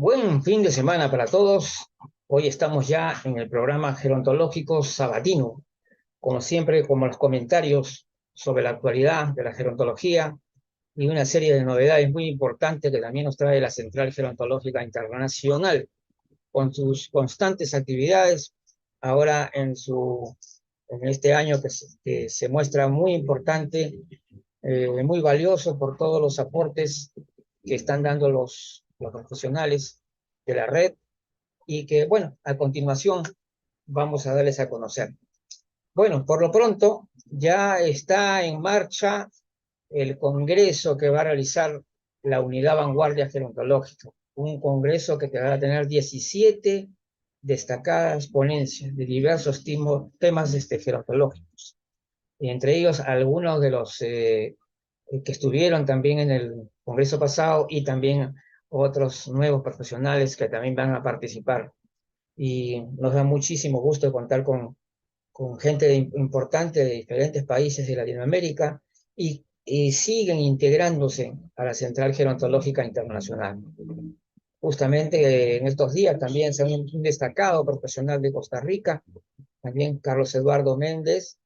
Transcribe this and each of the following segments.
Buen fin de semana para todos. Hoy estamos ya en el programa gerontológico sabatino, como siempre, como los comentarios sobre la actualidad de la gerontología y una serie de novedades muy importantes que también nos trae la Central Gerontológica Internacional, con sus constantes actividades, ahora en este año que se muestra muy importante, muy valioso por todos los aportes que están dando los profesionales de la red y que, bueno, a continuación vamos a darles a conocer. Bueno, por lo pronto ya está en marcha el congreso que va a realizar la Unidad Vanguardia Gerontológica, un congreso que va a tener 17 destacadas ponencias de diversos temas gerontológicos, y entre ellos algunos de los que estuvieron también en el congreso pasado y también otros nuevos profesionales que también van a participar. Y nos da muchísimo gusto contar con gente importante de diferentes países de Latinoamérica y siguen integrándose a la Central Gerontológica Internacional. Justamente en estos días también se un destacado profesional de Costa Rica, también Carlos Eduardo Méndez,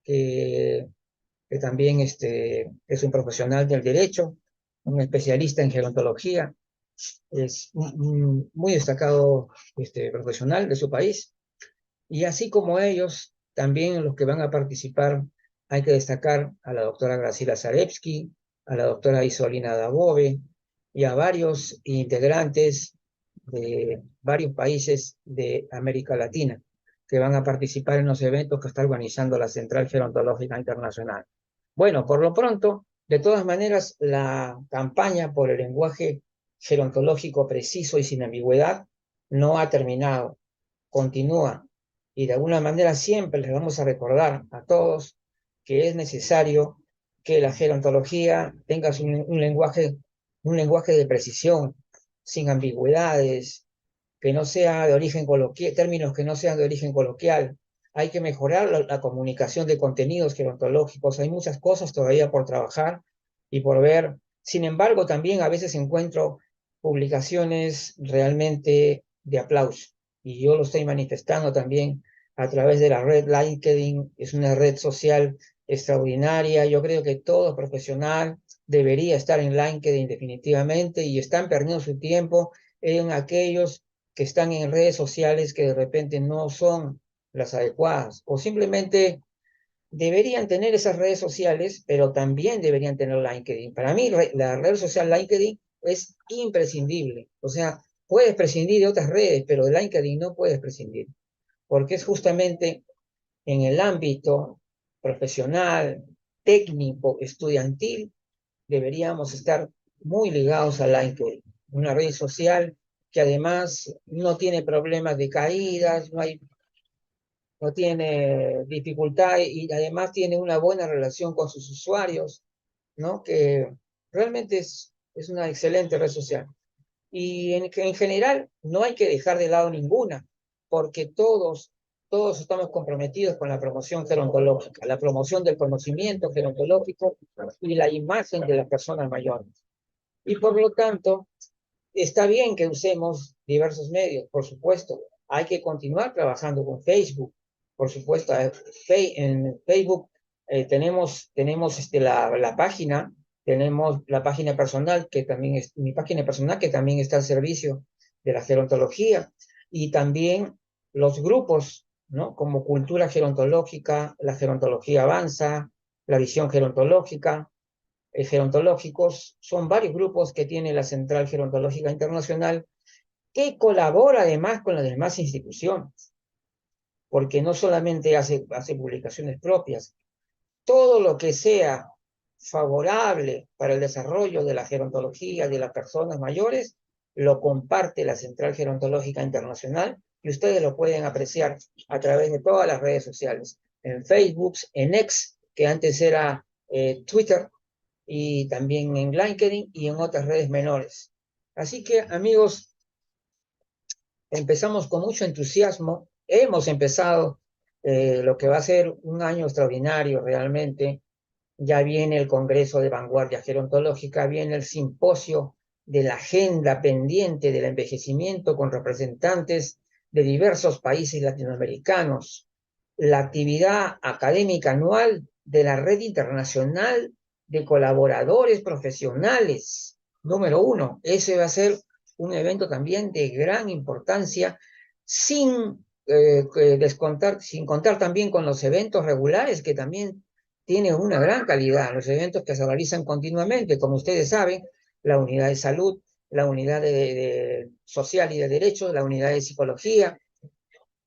que, que también es un profesional del derecho, un especialista en gerontología, es un muy destacado profesional de su país. Y así como ellos, también los que van a participar, hay que destacar a la doctora Graciela Zarevsky, a la doctora Isolina Dabove y a varios integrantes de varios países de América Latina que van a participar en los eventos que está organizando la Central Gerontológica Internacional. Bueno, por lo pronto, de todas maneras, la campaña por el lenguaje gerontológico preciso y sin ambigüedad no ha terminado, continúa, y de alguna manera siempre les vamos a recordar a todos que es necesario que la gerontología tenga un lenguaje de precisión, sin ambigüedades, que no sea de origen coloquial, términos que no sean de origen coloquial. Hay que mejorar la comunicación de contenidos gerontológicos. Hay muchas cosas todavía por trabajar y por ver. Sin embargo, también a veces encuentro publicaciones realmente de aplauso. Y yo lo estoy manifestando también a través de la red LinkedIn. Es una red social extraordinaria. Yo creo que todo profesional debería estar en LinkedIn definitivamente, y están perdiendo su tiempo en aquellos que están en redes sociales que de repente no son las adecuadas, o simplemente deberían tener esas redes sociales, pero también deberían tener LinkedIn. Para mí, la red social LinkedIn es imprescindible. O sea, puedes prescindir de otras redes, pero de LinkedIn no puedes prescindir, porque es justamente en el ámbito profesional, técnico, estudiantil, deberíamos estar muy ligados a LinkedIn, una red social que además no tiene problemas de caídas, no tiene dificultad, y además tiene una buena relación con sus usuarios, ¿no? Que realmente es una excelente red social. Y en general no hay que dejar de lado ninguna, porque todos estamos comprometidos con la promoción gerontológica, la promoción del conocimiento gerontológico y la imagen de las personas mayores. Y por lo tanto, está bien que usemos diversos medios, por supuesto. Hay que continuar trabajando con Facebook, por supuesto. En Facebook tenemos tenemos la página personal, que también es mi página personal, que también está al servicio de la gerontología, y también los grupos, ¿no? Como Cultura Gerontológica, la Gerontología Avanza, la Visión Gerontológica, gerontológicos. Son varios grupos que tiene la Central Gerontológica Internacional, que colabora además con las demás instituciones, porque no solamente hace publicaciones propias, todo lo que sea favorable para el desarrollo de la gerontología de las personas mayores, lo comparte la Central Gerontológica Internacional, y ustedes lo pueden apreciar a través de todas las redes sociales, en Facebook, en X, que antes era Twitter, y también en LinkedIn y en otras redes menores. Así que, amigos, empezamos con mucho entusiasmo. Hemos empezado lo que va a ser un año extraordinario realmente. Ya viene el Congreso de Vanguardia Gerontológica, viene el simposio de la agenda pendiente del envejecimiento con representantes de diversos países latinoamericanos, la actividad académica anual de la Red Internacional de Colaboradores Profesionales, número 1. Ese va a ser un evento también de gran importancia, sin sin contar también con los eventos regulares que también tienen una gran calidad, los eventos que se realizan continuamente, como ustedes saben, la unidad de salud, la unidad de social y de derechos, la unidad de psicología,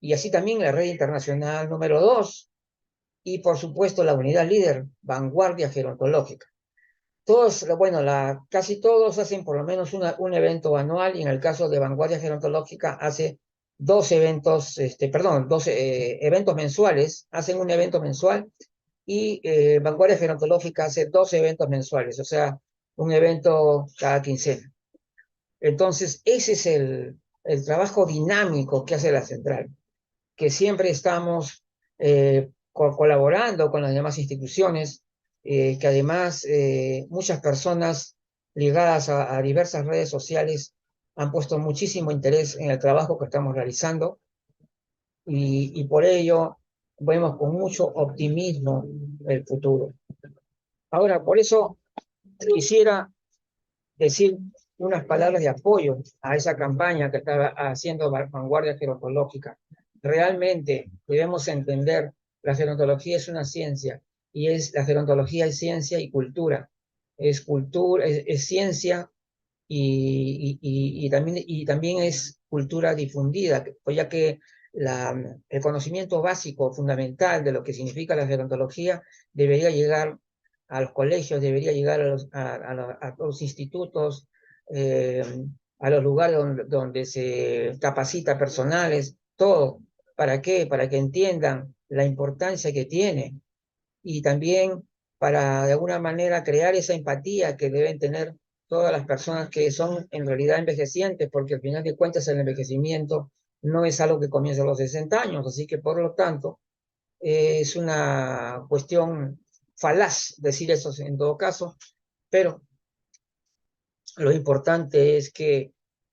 y así también la red internacional número 2, y por supuesto la unidad líder, vanguardia gerontológica. Todos, bueno, casi todos hacen por lo menos un evento anual, y en el caso de vanguardia gerontológica hace dos eventos, dos eventos mensuales, hacen un evento mensual, y vanguardia gerontológica hace dos eventos mensuales, o sea, un evento cada quincena. Entonces, ese es el trabajo dinámico que hace la central, que siempre estamos colaborando con las demás instituciones, que además muchas personas ligadas a diversas redes sociales han puesto muchísimo interés en el trabajo que estamos realizando, y por ello vemos con mucho optimismo el futuro. Ahora, por eso quisiera decir unas palabras de apoyo a esa campaña que está haciendo Vanguardia Gerontológica. Realmente debemos entender, la gerontología es una ciencia, y la gerontología es ciencia y cultura. Es cultura, es ciencia, y también es cultura difundida, ya que el conocimiento básico, fundamental de lo que significa la gerontología debería llegar a los colegios, debería llegar a los institutos, eh, a los lugares donde se capacita personales, todo. ¿Para qué? Para que entiendan la importancia que tiene, y también para de alguna manera crear esa empatía que deben tener todas las personas que son en realidad envejecientes, porque al final de cuentas el envejecimiento no es algo que comienza a los 60 años, así que por lo tanto es una cuestión falaz decir eso en todo caso, pero lo importante es que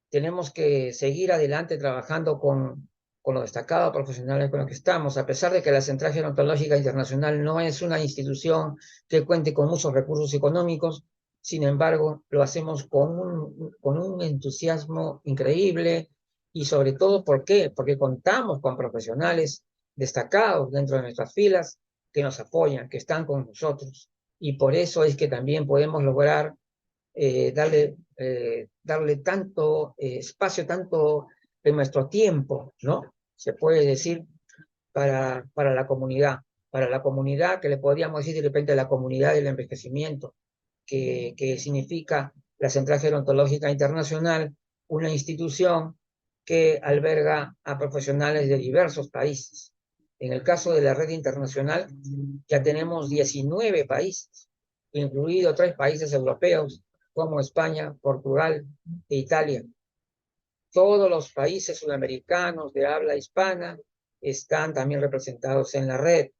tenemos que seguir adelante trabajando con los destacados profesionales con los que estamos, a pesar de que la Central Gerontológica Internacional no es una institución que cuente con muchos recursos económicos. Sin embargo, lo hacemos con un entusiasmo increíble, y sobre todo, ¿por qué? Porque contamos con profesionales destacados dentro de nuestras filas que nos apoyan, que están con nosotros, y por eso es que también podemos lograr darle tanto espacio, tanto de nuestro tiempo, ¿no? Se puede decir, para la comunidad que le podríamos decir de repente la comunidad del envejecimiento, que significa la Central Gerontológica Internacional, una institución que alberga a profesionales de diversos países. En el caso de la red internacional, ya tenemos 19 países, incluidos 3 países europeos, como España, Portugal e Italia. Todos los países sudamericanos de habla hispana están también representados en la red,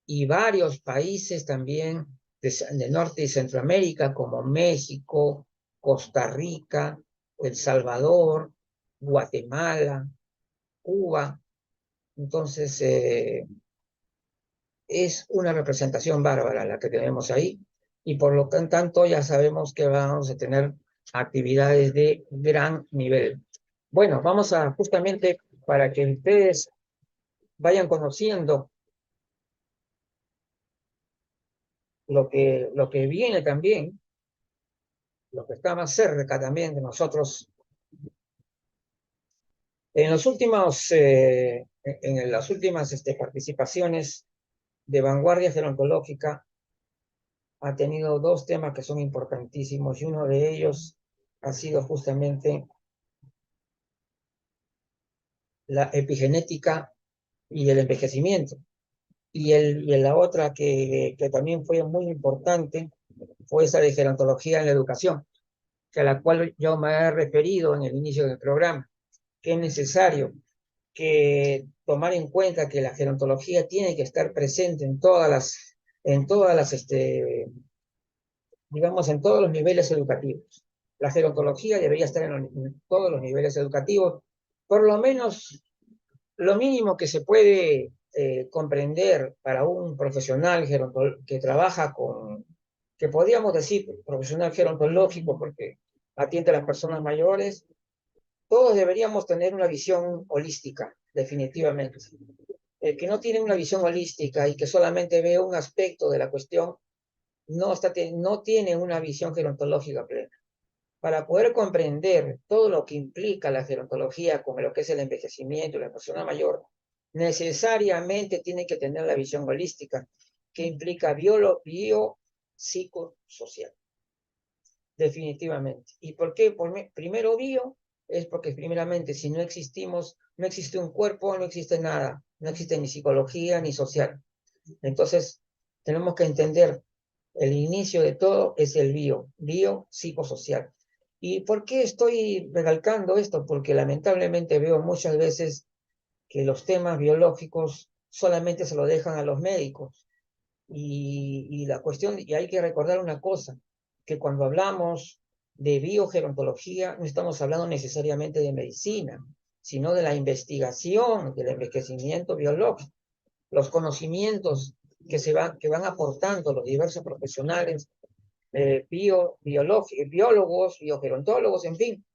y varios países también de Norte y Centroamérica, como México, Costa Rica, El Salvador, Guatemala, Cuba. Entonces, es una representación bárbara la que tenemos ahí, y por lo tanto ya sabemos que vamos a tener actividades de gran nivel. Bueno, vamos a justamente para que ustedes vayan conociendo lo que viene también, lo que está más cerca también de nosotros. En los últimos, en las últimas participaciones de Vanguardia Gerontológica, ha tenido dos temas que son importantísimos, y uno de ellos ha sido justamente la epigenética y el envejecimiento. Y la otra que también fue muy importante fue esa de gerontología en la educación, que a la cual yo me he referido en el inicio del programa, que es necesario que tomar en cuenta que la gerontología tiene que estar presente en todas las, digamos, en todos los niveles educativos. La gerontología debería estar en todos los niveles educativos, por lo menos lo mínimo que se puede comprender para un profesional que trabaja con, que podríamos decir profesional gerontológico, porque atiende a las personas mayores. Todos deberíamos tener una visión holística, definitivamente. El que no tiene una visión holística y que solamente ve un aspecto de la cuestión, no tiene una visión gerontológica plena. Para poder comprender todo lo que implica la gerontología con lo que es el envejecimiento de la persona mayor, necesariamente tiene que tener la visión holística, que implica psicosocial, definitivamente. ¿Y por qué? Primero bio, es porque primeramente si no existimos, no existe un cuerpo, no existe nada, no existe ni psicología ni social. Entonces, tenemos que entender el inicio de todo es el psicosocial. ¿Y por qué estoy recalcando esto? Porque lamentablemente veo muchas veces que los temas biológicos solamente se lo dejan a los médicos. Y la cuestión, y hay que recordar una cosa, que cuando hablamos de biogerontología no estamos hablando necesariamente de medicina, sino de la investigación del envejecimiento biológico, los conocimientos que van aportando los diversos profesionales, biólogos, biogerontólogos, en fin,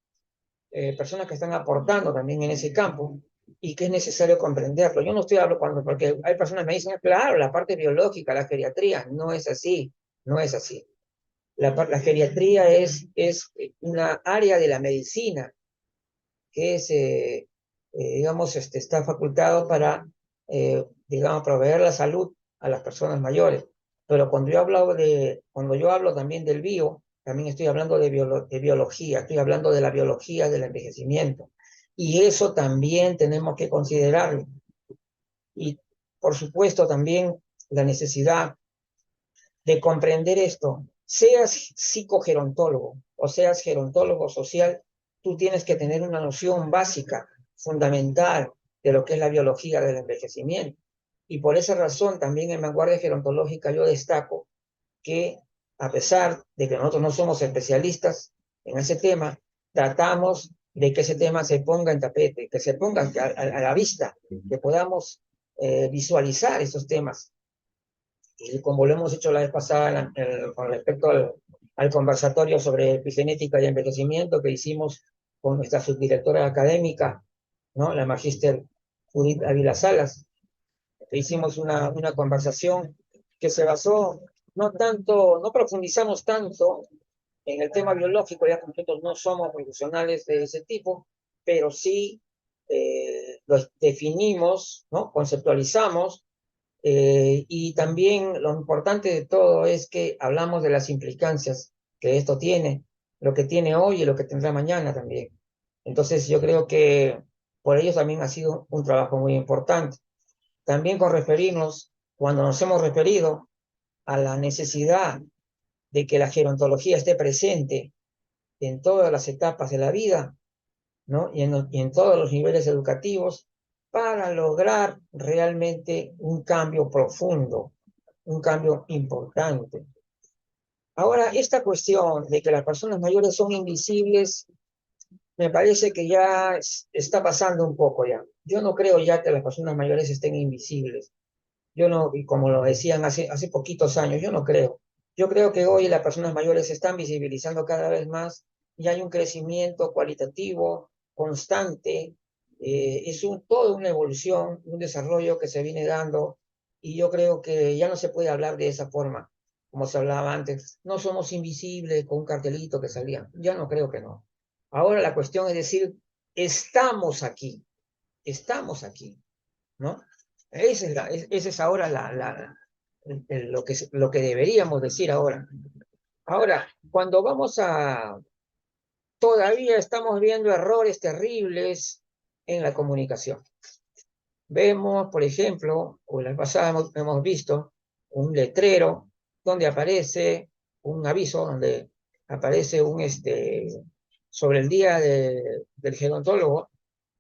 personas que están aportando también en ese campo y que es necesario comprenderlo. Yo no estoy hablando porque hay personas que me dicen, claro, la parte biológica, la geriatría, no es así, no es así. La geriatría es una área de la medicina que es, digamos, está facultado para, digamos, proveer la salud a las personas mayores. Pero cuando yo hablo también del bio, también estoy hablando de biología, estoy hablando de la biología del envejecimiento. Y eso también tenemos que considerarlo. Y, por supuesto, también la necesidad de comprender esto. Seas psicogerontólogo o seas gerontólogo social, tú tienes que tener una noción básica, fundamental, de lo que es la biología del envejecimiento. Y por esa razón, también en Vanguardia Gerontológica yo destaco que, a pesar de que nosotros no somos especialistas en ese tema, tratamos de que ese tema se ponga en tapete, que se ponga a la vista, que podamos visualizar esos temas. Y como lo hemos hecho la vez pasada con respecto al conversatorio sobre epigenética y envejecimiento que hicimos con nuestra subdirectora académica, ¿no? La magíster Judith Ávila Salas, que hicimos una conversación que se basó, no profundizamos tanto en el tema biológico, ya que nosotros no somos profesionales de ese tipo, pero sí lo definimos, ¿no? Conceptualizamos, y también lo importante de todo es que hablamos de las implicancias que esto tiene, lo que tiene hoy y lo que tendrá mañana también. Entonces yo creo que por ello también ha sido un trabajo muy importante. También con referirnos, cuando nos hemos referido a la necesidad de que la gerontología esté presente en todas las etapas de la vida, ¿no? Y en todos los niveles educativos para lograr realmente un cambio profundo, un cambio importante. Ahora, esta cuestión de que las personas mayores son invisibles, me parece que ya está pasando un poco ya. Yo no creo ya que las personas mayores estén invisibles. Yo no, y como lo decían hace poquitos años, yo no creo. Yo creo que hoy las personas mayores se están visibilizando cada vez más y hay un crecimiento cualitativo constante. Toda una evolución, un desarrollo que se viene dando y yo creo que ya no se puede hablar de esa forma, como se hablaba antes. No somos invisibles con un cartelito que salía. Ya no creo que no. Ahora la cuestión es decir, estamos aquí, ¿no? Esa es ahora lo que deberíamos decir ahora. Ahora, cuando todavía estamos viendo errores terribles en la comunicación. Vemos, por ejemplo, o la pasada hemos visto un letrero donde aparece un aviso, donde aparece sobre el día del gerontólogo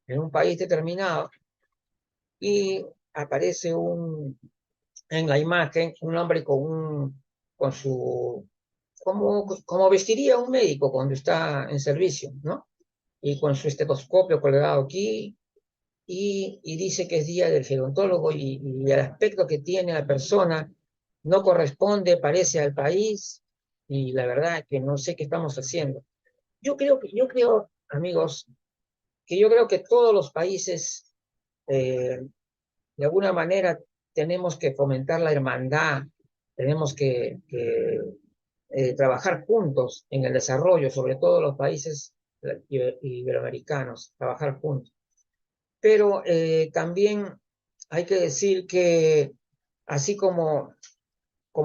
en un país determinado y aparece en la imagen un hombre con su como vestiría un médico cuando está en servicio, ¿no? Y con su estetoscopio colgado aquí, y dice que es día del gerontólogo y el aspecto que tiene la persona no corresponde, parece al país, y la verdad es que no sé qué estamos haciendo. Yo creo, amigos, que yo creo que todos los países, de alguna manera, tenemos que fomentar la hermandad, tenemos que trabajar juntos en el desarrollo, sobre todo los países iberoamericanos, trabajar juntos. Pero también hay que decir que así como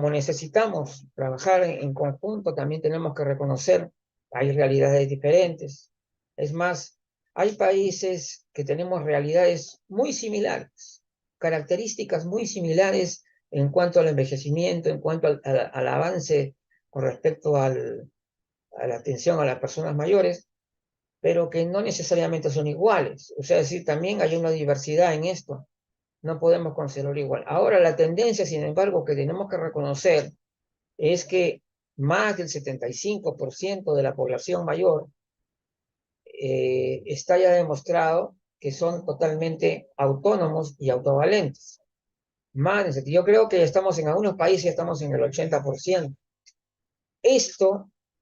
necesitamos trabajar en conjunto, también tenemos que reconocer hay realidades diferentes. Es más, hay países que tenemos realidades muy similares, características muy similares en cuanto al envejecimiento, en cuanto al avance con respecto a la atención a las personas mayores, pero que no necesariamente son iguales. O sea, es decir, también hay una diversidad en esto. No podemos considerarlo igual. Ahora, la tendencia, sin embargo, que tenemos que reconocer es que más del 75% de la población mayor está ya demostrado que son totalmente autónomos y autovalentes. Yo creo que estamos en algunos países, estamos en el 80%.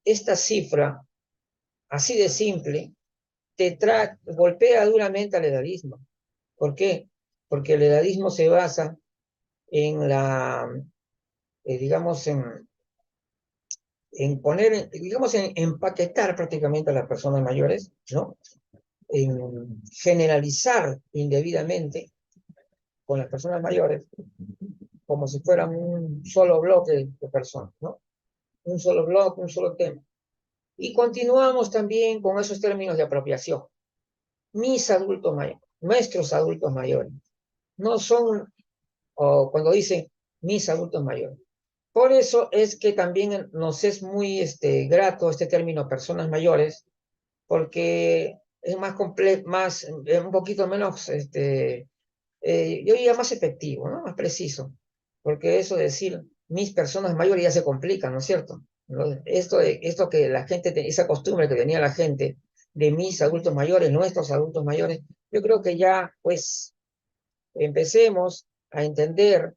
Esta cifra, así de simple, golpea duramente al edadismo. ¿Por qué? Porque el edadismo se basa en digamos, en poner, digamos, en empaquetar prácticamente a las personas mayores, ¿no? En generalizar indebidamente con las personas mayores como si fueran un solo bloque de personas, ¿no? Un solo bloque, un solo tema. Y continuamos también con esos términos de apropiación. Mis adultos mayores, nuestros adultos mayores, no son, o cuando dicen mis adultos mayores. Por eso es que también nos es muy grato este término personas mayores, porque es más complejo, un poquito menos, yo diría más efectivo, ¿no? Más preciso, porque eso de decir mis personas mayores ya se complica, ¿no es cierto? ¿No? Esto que la gente, esa costumbre que tenía la gente de mis adultos mayores, nuestros adultos mayores, yo creo que ya, pues, empecemos a entender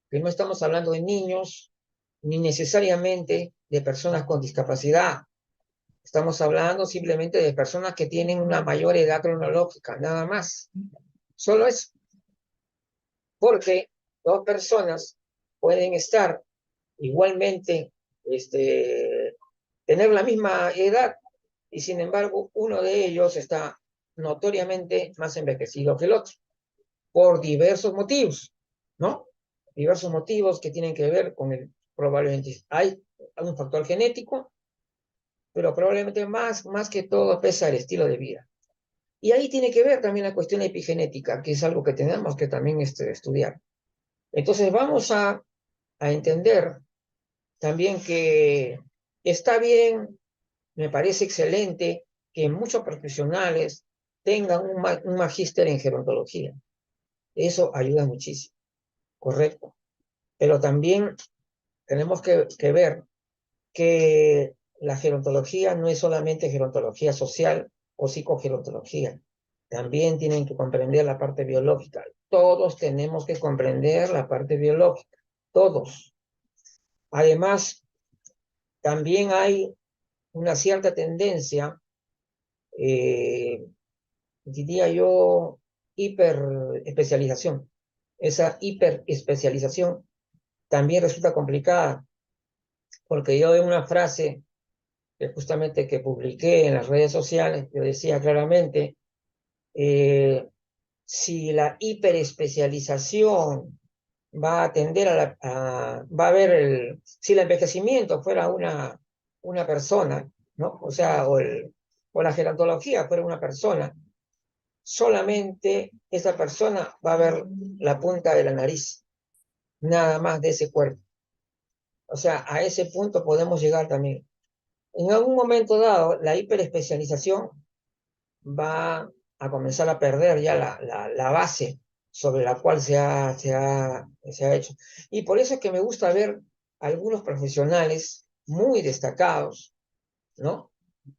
que no estamos hablando de niños, ni necesariamente de personas con discapacidad. Estamos hablando simplemente de personas que tienen una mayor edad cronológica, nada más. Solo es porque dos personas pueden estar igualmente, tener la misma edad y sin embargo uno de ellos está notoriamente más envejecido que el otro, por diversos motivos, ¿no? Diversos motivos que tienen que ver con probablemente hay un factor genético, pero probablemente más que todo pesa el estilo de vida. Y ahí tiene que ver también la cuestión epigenética, que es algo que tenemos que también estudiar. Entonces vamos a entender también que está bien, me parece excelente que muchos profesionales tengan un magíster en gerontología. Eso ayuda muchísimo, correcto. Pero también tenemos que ver que la gerontología no es solamente gerontología social o psicogerontología. También tienen que comprender la parte biológica. Todos tenemos que comprender la parte biológica. Todos. Además, también hay una cierta tendencia, diría yo, hiperespecialización. Esa hiperespecialización también resulta complicada, porque yo en una frase que justamente que publiqué en las redes sociales, yo decía claramente, si la hiperespecialización va a tender va a haber si el envejecimiento fuera una persona, ¿no? O sea, o la gerontología fuera una persona, solamente esa persona va a ver la punta de la nariz, nada más de ese cuerpo. O sea, a ese punto podemos llegar también. En algún momento dado, la hiperespecialización va a comenzar a perder ya la base sobre la cual se ha hecho. Y por eso es que me gusta ver algunos profesionales muy destacados, ¿no?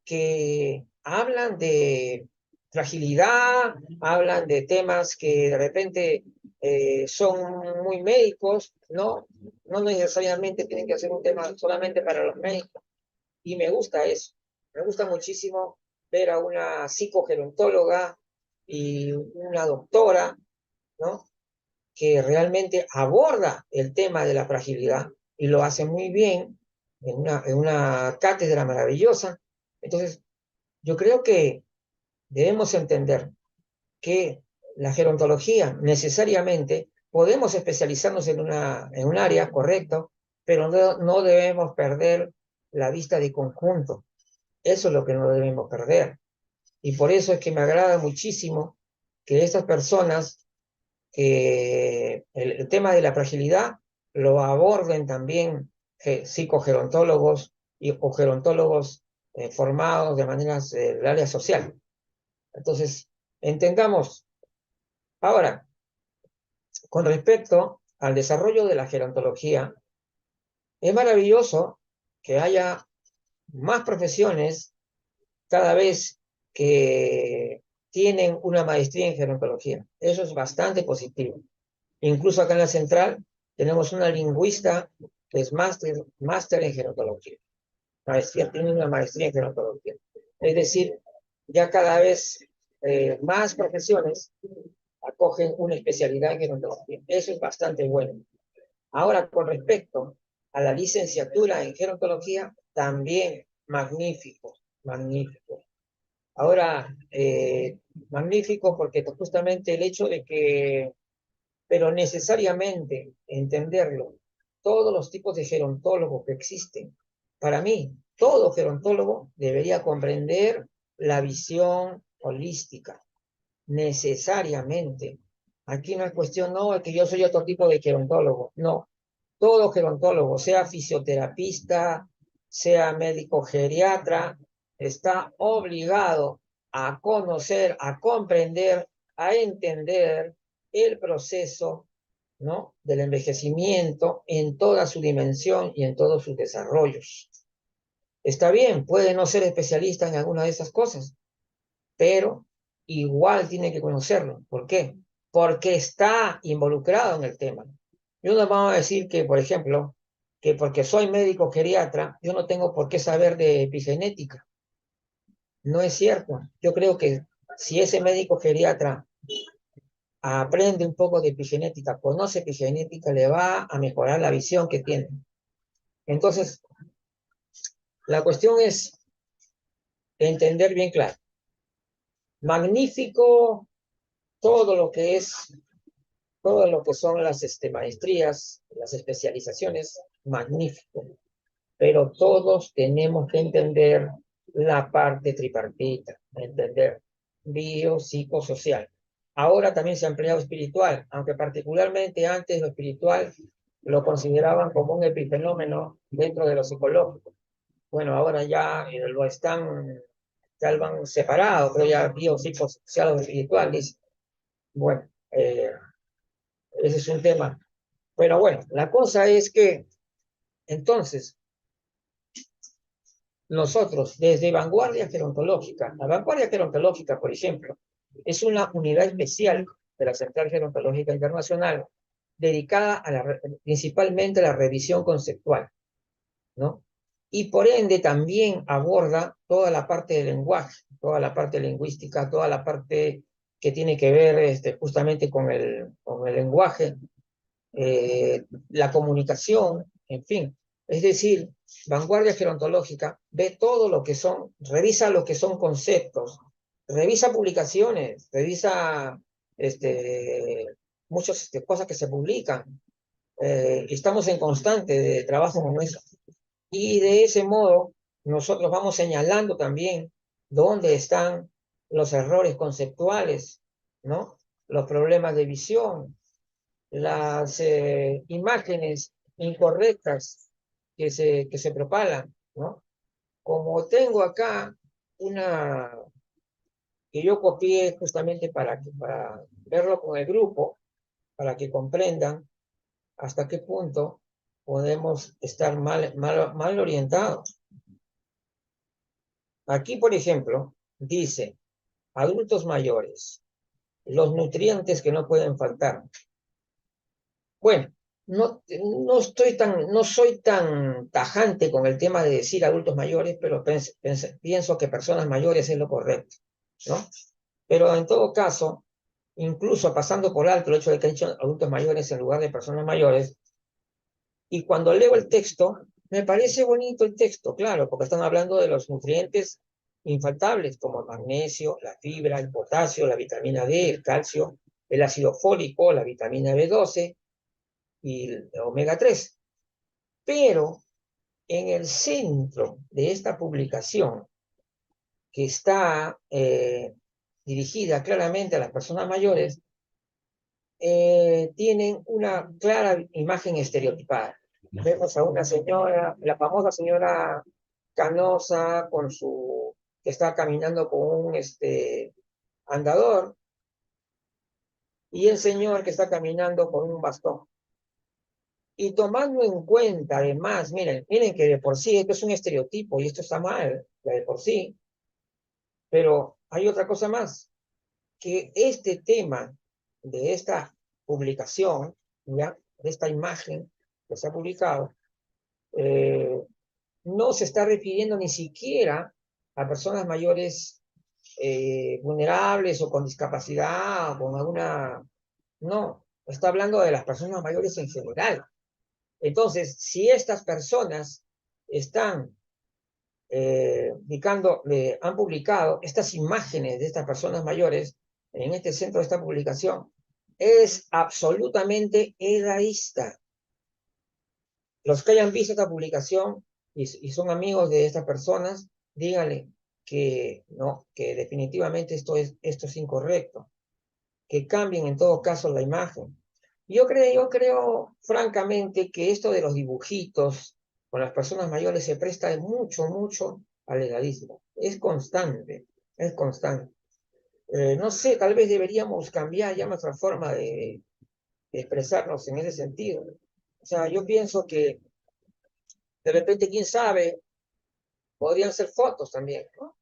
Que hablan de fragilidad, hablan de temas que de repente son muy médicos, ¿no? No necesariamente tienen que ser un tema solamente para los médicos. Y me gusta eso. Me gusta muchísimo ver a una psicogerontóloga y una doctora, ¿no? Que realmente aborda el tema de la fragilidad y lo hace muy bien en una cátedra maravillosa. Entonces, yo creo que debemos entender que la gerontología necesariamente podemos especializarnos en un área, correcto, pero no debemos perder la vista de conjunto. Eso es lo que no debemos perder. Y por eso es que me agrada muchísimo que estas personas, que el tema de la fragilidad lo aborden también psicogerontólogos o gerontólogos formados de maneras del área social. Entonces, entendamos. Ahora, con respecto al desarrollo de la gerontología, es maravilloso que haya más profesiones cada vez que tienen una maestría en gerontología. Eso es bastante positivo. Incluso acá en la central tenemos una lingüista que es máster en gerontología. Tiene una maestría en gerontología. Es decir, ya cada vez más profesiones acogen una especialidad en gerontología. Eso es bastante bueno. Ahora, con respecto a la licenciatura en gerontología, también magnífico, magnífico. Ahora, magnífico porque justamente el hecho de que, pero necesariamente entenderlo, todos los tipos de gerontólogos que existen, para mí, todo gerontólogo debería comprender la visión holística, necesariamente. Aquí no es cuestión, no, es que yo soy otro tipo de gerontólogo, no. Todo gerontólogo, sea fisioterapista, sea médico geriatra, está obligado a conocer, a comprender, a entender el proceso, ¿no? Del envejecimiento en toda su dimensión y en todos sus desarrollos. Está bien, puede no ser especialista en alguna de esas cosas, pero igual tiene que conocerlo. ¿Por qué? Porque está involucrado en el tema. Yo no vamos a decir que, por ejemplo, que porque soy médico geriatra, yo no tengo por qué saber de epigenética. No es cierto. Yo creo que si ese médico geriatra aprende un poco de epigenética, conoce epigenética, le va a mejorar la visión que tiene. Entonces, la cuestión es entender bien claro. Magnífico todo lo que es todo lo que son las maestrías, las especializaciones, magnífico. Pero todos tenemos que entender la parte tripartita, entender biopsicosocial. Ahora también se ha empleado espiritual, aunque particularmente antes lo espiritual lo consideraban como un epifenómeno dentro de lo psicológico. Bueno, ahora ya ya lo han separado, pero ya biopsicosocial o espiritual, dice. Bueno, ese es un tema. Pero bueno, la cosa es que entonces nosotros desde Vanguardia Gerontológica, la Vanguardia Gerontológica, por ejemplo, es una unidad especial de la Central Gerontológica Internacional dedicada principalmente a la revisión conceptual, ¿no? Y por ende también aborda toda la parte del lenguaje, toda la parte lingüística, toda la parte que tiene que ver justamente con el lenguaje, la comunicación, en fin. Es decir, Vanguardia Gerontológica ve todo lo que revisa lo que son conceptos, revisa publicaciones, revisa muchas cosas que se publican. Estamos en constante de trabajo con eso. Y de ese modo, nosotros vamos señalando también dónde están los errores conceptuales, ¿no? Los problemas de visión, las imágenes incorrectas que se propagan, ¿no? Como tengo acá una que yo copié justamente para verlo con el grupo, para que comprendan hasta qué punto. podemos estar mal orientados. Aquí, por ejemplo, dice, adultos mayores, los nutrientes que no pueden faltar. Bueno, no soy tan tajante con el tema de decir adultos mayores, pero pienso que personas mayores es lo correcto, ¿no? Pero en todo caso, incluso pasando por alto el hecho de que han dicho adultos mayores en lugar de personas mayores, y cuando leo el texto, me parece bonito el texto, claro, porque están hablando de los nutrientes infaltables, como el magnesio, la fibra, el potasio, la vitamina D, el calcio, el ácido fólico, la vitamina B12 y el omega 3. Pero en el centro de esta publicación, que está dirigida claramente a las personas mayores, tienen una clara imagen estereotipada. Vemos a una señora, la famosa señora canosa, que está caminando con un andador, y el señor que está caminando con un bastón. Y tomando en cuenta, además, miren que de por sí esto es un estereotipo y esto está mal, de por sí, pero hay otra cosa más, que este tema de esta publicación, ¿ya? De esta imagen que se ha publicado, no se está refiriendo ni siquiera a personas mayores vulnerables o con discapacidad o con alguna... No, está hablando de las personas mayores en general. Entonces, si estas personas están han publicado estas imágenes de estas personas mayores en este centro de esta publicación, es absolutamente edadista. Los que hayan visto esta publicación y son amigos de estas personas, díganle que no, que definitivamente esto es incorrecto, que cambien en todo caso la imagen. Yo creo francamente que esto de los dibujitos con las personas mayores se presta mucho al edadismo. Es constante, es constante. No sé, tal vez deberíamos cambiar ya nuestra forma de expresarnos en ese sentido. O sea, yo pienso que de repente, quién sabe, podrían ser fotos también, ¿no?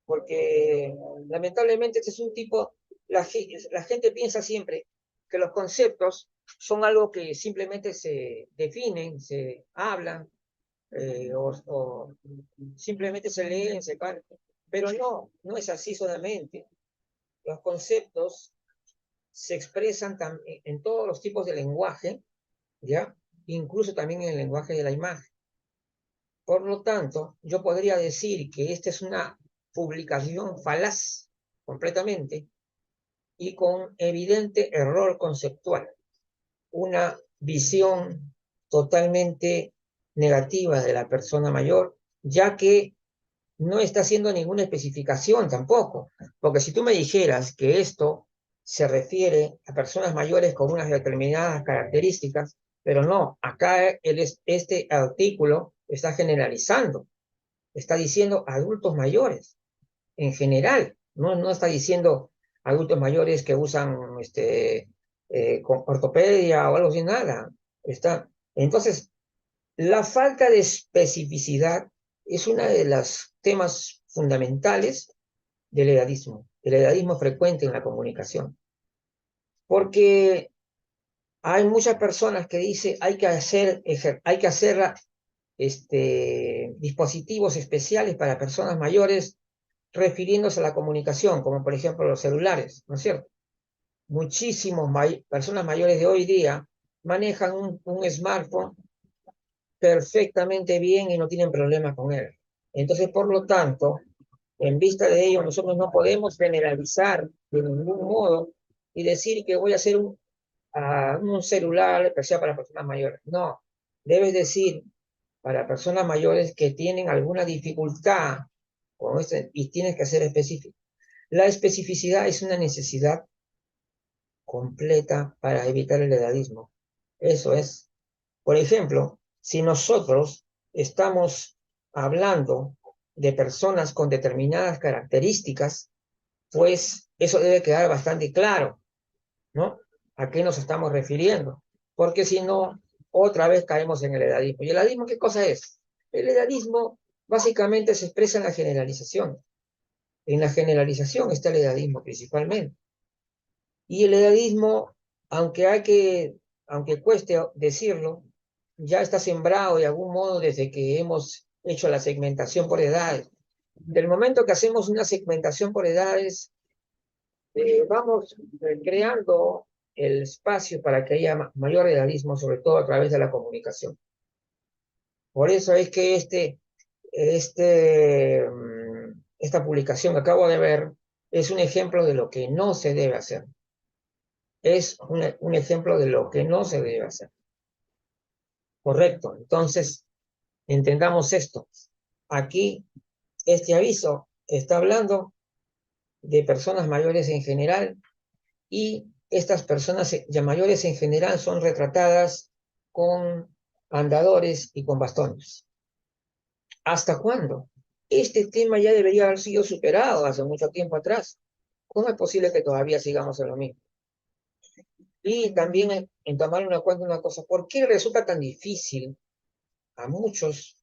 Porque lamentablemente este es un tipo, la gente piensa siempre que los conceptos son algo que simplemente se definen, se hablan, o simplemente se leen, se cantan. Pero no es así solamente. Los conceptos se expresan en todos los tipos de lenguaje, ¿ya? Incluso también en el lenguaje de la imagen. Por lo tanto, yo podría decir que esta es una publicación falaz completamente y con evidente error conceptual, una visión totalmente negativa de la persona mayor, ya que no está haciendo ninguna especificación tampoco, porque si tú me dijeras que esto se refiere a personas mayores con unas determinadas características, pero no, acá este artículo está generalizando, está diciendo adultos mayores en general, no está diciendo adultos mayores que usan con ortopedia o algo así, nada. Entonces, la falta de especificidad es uno de los temas fundamentales del edadismo frecuente en la comunicación, porque hay muchas personas que dicen hay que hacer dispositivos especiales para personas mayores refiriéndose a la comunicación, como por ejemplo los celulares, ¿no es cierto? Muchísimas personas mayores de hoy día manejan un smartphone perfectamente bien y no tienen problemas con él. Entonces, por lo tanto, en vista de ello, nosotros no podemos generalizar de ningún modo y decir que voy a hacer un celular especial para personas mayores. No, debes decir para personas mayores que tienen alguna dificultad con y tienes que ser específico. La especificidad es una necesidad completa para evitar el edadismo. Eso es. Por ejemplo, si nosotros estamos hablando de personas con determinadas características, pues eso debe quedar bastante claro, ¿no? ¿A qué nos estamos refiriendo? Porque si no, otra vez caemos en el edadismo. ¿Y el edadismo qué cosa es? El edadismo básicamente se expresa en la generalización. En la generalización está el edadismo principalmente. Y el edadismo, aunque cueste decirlo, ya está sembrado de algún modo desde que hemos hecho la segmentación por edades. Del momento que hacemos una segmentación por edades, vamos creando el espacio para que haya mayor edadismo, sobre todo a través de la comunicación. Por eso es que esta publicación que acabo de ver es un ejemplo de lo que no se debe hacer. Es un ejemplo de lo que no se debe hacer. Correcto. Entonces, entendamos esto. Aquí, este aviso está hablando de personas mayores en general, y estas personas ya mayores en general son retratadas con andadores y con bastones. ¿Hasta cuándo? Este tema ya debería haber sido superado hace mucho tiempo atrás. ¿Cómo es posible que todavía sigamos en lo mismo? Y también en tomar en cuenta una cosa, ¿por qué resulta tan difícil a muchos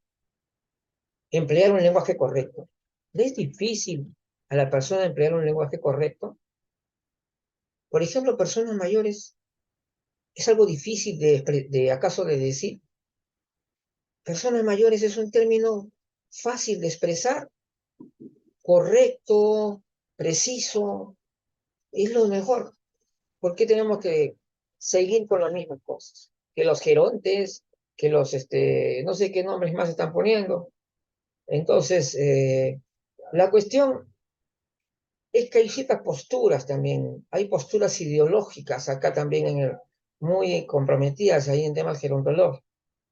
emplear un lenguaje correcto? ¿Es difícil a la persona emplear un lenguaje correcto? Por ejemplo, personas mayores, es algo difícil acaso de decir. Personas mayores es un término fácil de expresar, correcto, preciso, es lo mejor. ¿Por qué tenemos que seguir con las mismas cosas? Que los gerontes, que no sé qué nombres más están poniendo. Entonces, la cuestión es que hay ciertas posturas también, hay posturas ideológicas acá también muy comprometidas ahí en temas gerontológicos.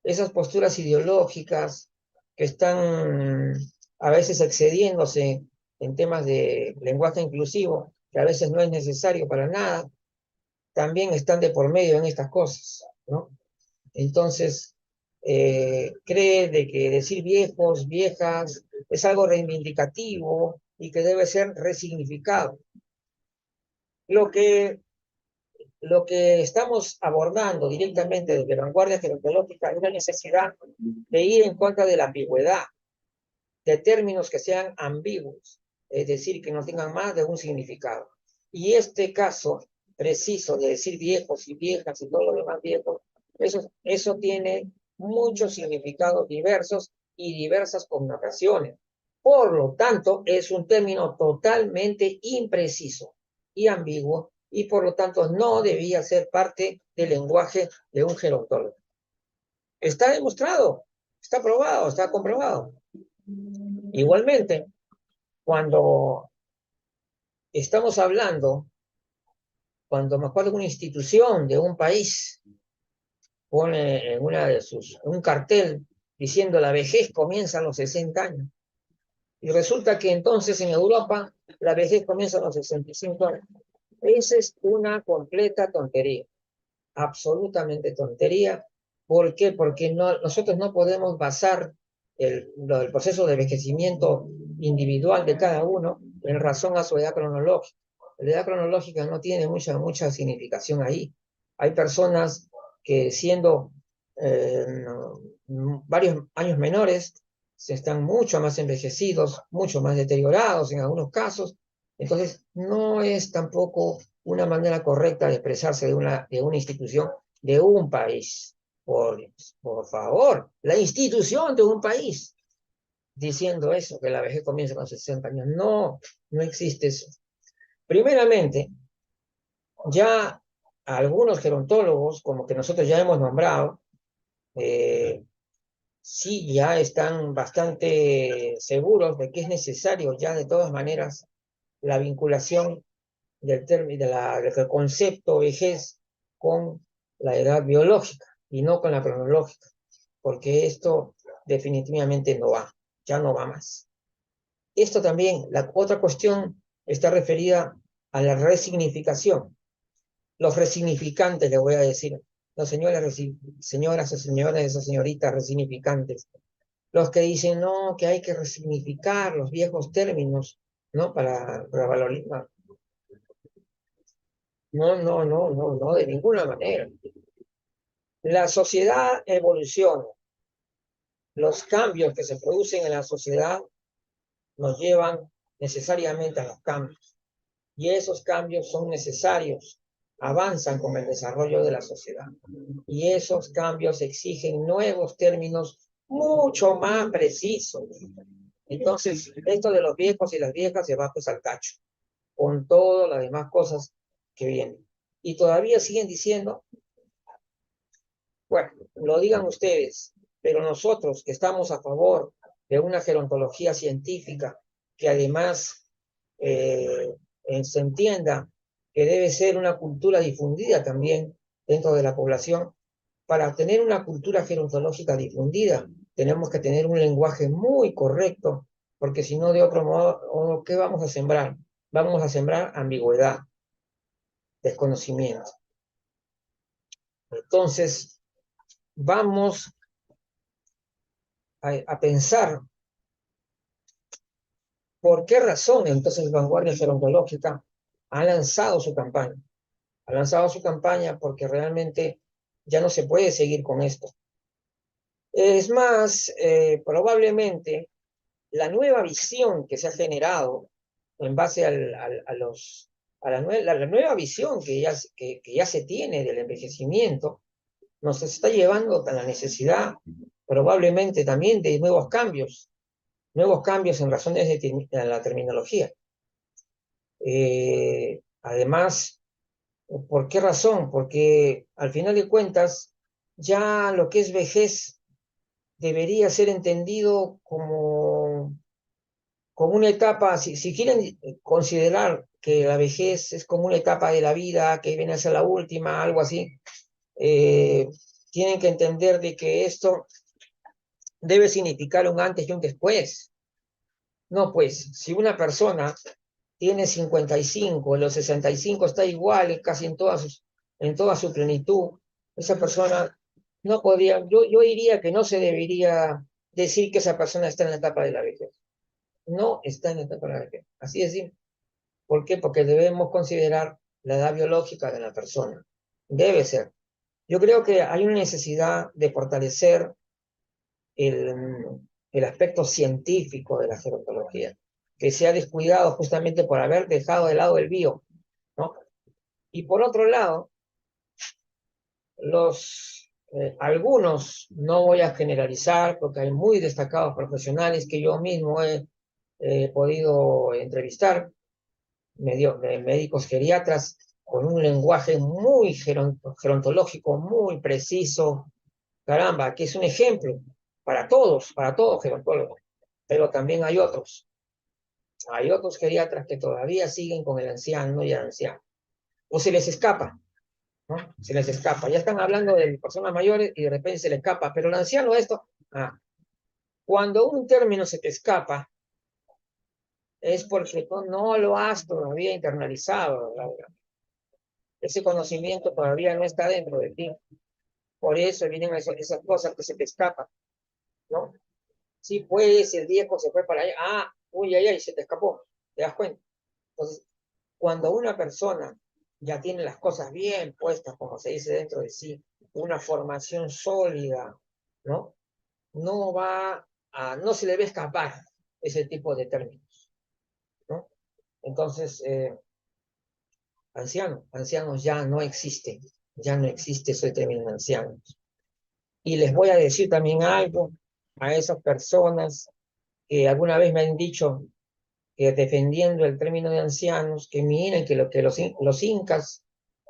Esas posturas ideológicas que están a veces excediéndose en temas de lenguaje inclusivo, que a veces no es necesario para nada, también están de por medio en estas cosas, ¿no? Entonces, cree de que decir viejos, viejas, es algo reivindicativo y que debe ser resignificado. Lo que, lo que estamos abordando directamente desde Vanguardia Gerontológica es la necesidad de ir en contra de la ambigüedad, de términos que sean ambiguos, es decir, que no tengan más de un significado. Y este caso preciso de decir viejos y viejas y todo lo demás viejo, eso tiene muchos significados diversos y diversas connotaciones. Por lo tanto, es un término totalmente impreciso y ambiguo, y por lo tanto no debía ser parte del lenguaje de un gerontólogo. Está demostrado, está probado, está comprobado. Igualmente, cuando estamos hablando, cuando me acuerdo que una institución de un país pone en un cartel diciendo la vejez comienza a los 60 años, y resulta que entonces en Europa la vejez comienza a los 65 años. Esa es una completa tontería, absolutamente tontería. ¿Por qué? Porque nosotros no podemos basar el proceso de envejecimiento individual de cada uno en razón a su edad cronológica. La edad cronológica no tiene mucha significación ahí. Hay personas que siendo varios años menores se están mucho más envejecidos, mucho más deteriorados en algunos casos. Entonces, no es tampoco una manera correcta de expresarse de una institución, de un país. Por favor, la institución de un país diciendo eso, que la vejez comienza con 60 años. No, no existe eso. Primeramente, ya algunos gerontólogos, como que nosotros ya hemos nombrado, sí ya están bastante seguros de que es necesario ya de todas maneras la vinculación del concepto vejez con la edad biológica y no con la cronológica, porque esto definitivamente no va, ya no va más. Esto también, la otra cuestión está referida a la resignificación. Los resignificantes, le voy a decir, las señoras o señores, esas señoritas resignificantes, los que dicen, no, que hay que resignificar los viejos términos, ¿no? Para valorizar. No, no, no, no, no, de ninguna manera. La sociedad evoluciona. Los cambios que se producen en la sociedad nos llevan necesariamente a los cambios. Y esos cambios son necesarios, avanzan con el desarrollo de la sociedad. Y esos cambios exigen nuevos términos mucho más precisos. Entonces, esto de los viejos y las viejas se va pues al tacho, con todas las demás cosas que vienen. Y todavía siguen diciendo, bueno, lo digan ustedes, pero nosotros que estamos a favor de una gerontología científica que además se entienda que debe ser una cultura difundida también dentro de la población. Para tener una cultura gerontológica difundida, tenemos que tener un lenguaje muy correcto, porque si no, de otro modo, ¿qué vamos a sembrar? Vamos a sembrar ambigüedad, desconocimiento. Entonces, vamos a pensar por qué razón entonces Vanguardia Gerontológica ha lanzado su campaña. Ha lanzado su campaña porque realmente ya no se puede seguir con esto. Es más, probablemente la nueva visión que se ha generado en base a la nueva visión que ya se tiene del envejecimiento, nos está llevando a la necesidad probablemente también de nuevos cambios en razones de la terminología. Además, ¿por qué razón? Porque al final de cuentas, ya lo que es vejez debería ser entendido como una etapa, si quieren considerar que la vejez es como una etapa de la vida que viene a ser la última, algo así, eh, tienen que entender de que esto debe significar un antes y un después. No, pues, si una persona tiene 55, en los 65 está igual casi en toda su plenitud, esa persona no podría, yo diría que no se debería decir que esa persona está en la etapa de la vejez. No está en la etapa de la vejez. Así es simple. ¿Por qué? Porque debemos considerar la edad biológica de la persona. Debe ser. Yo creo que hay una necesidad de fortalecer el aspecto científico de la gerontología, que se ha descuidado justamente por haber dejado de lado el bio, ¿no? Y por otro lado, algunos, no voy a generalizar, porque hay muy destacados profesionales que yo mismo he podido entrevistar, médicos geriatras, con un lenguaje muy gerontológico, muy preciso, caramba, que es un ejemplo para todos gerontólogos, pero también hay otros geriatras que todavía siguen con el anciano y el anciano, o se les escapa, ¿no? Se les escapa, ya están hablando de personas mayores y de repente se les escapa, pero el anciano cuando un término se te escapa, es porque tú no lo has todavía internalizado, ¿verdad? Ese conocimiento todavía no está dentro de ti. Por eso vienen esas cosas que se te escapan, ¿no? Sí, pues el viejo se fue para allá. Uy, ay, ay, se te escapó. ¿Te das cuenta? Entonces, cuando una persona ya tiene las cosas bien puestas, como se dice dentro de sí, una formación sólida, ¿no? No se le va a escapar ese tipo de términos, ¿no? Entonces, ancianos ya no existe ese término de ancianos. Y les voy a decir también algo a esas personas que alguna vez me han dicho que defendiendo el término de ancianos, que miren que los incas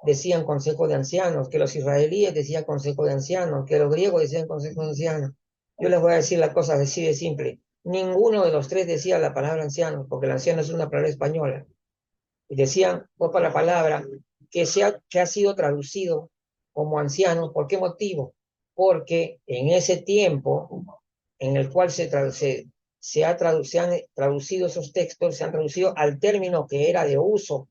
decían consejo de ancianos, que los israelíes decían consejo de ancianos, que los griegos decían consejo de ancianos. Yo les voy a decir la cosa así de simple. Ninguno de los tres decía la palabra anciano, porque el anciano es una palabra española. Y decían otra la palabra que ha sido traducido como anciano. ¿Por qué motivo? Porque en ese tiempo en el cual se han traducido esos textos, se han traducido al término que era de uso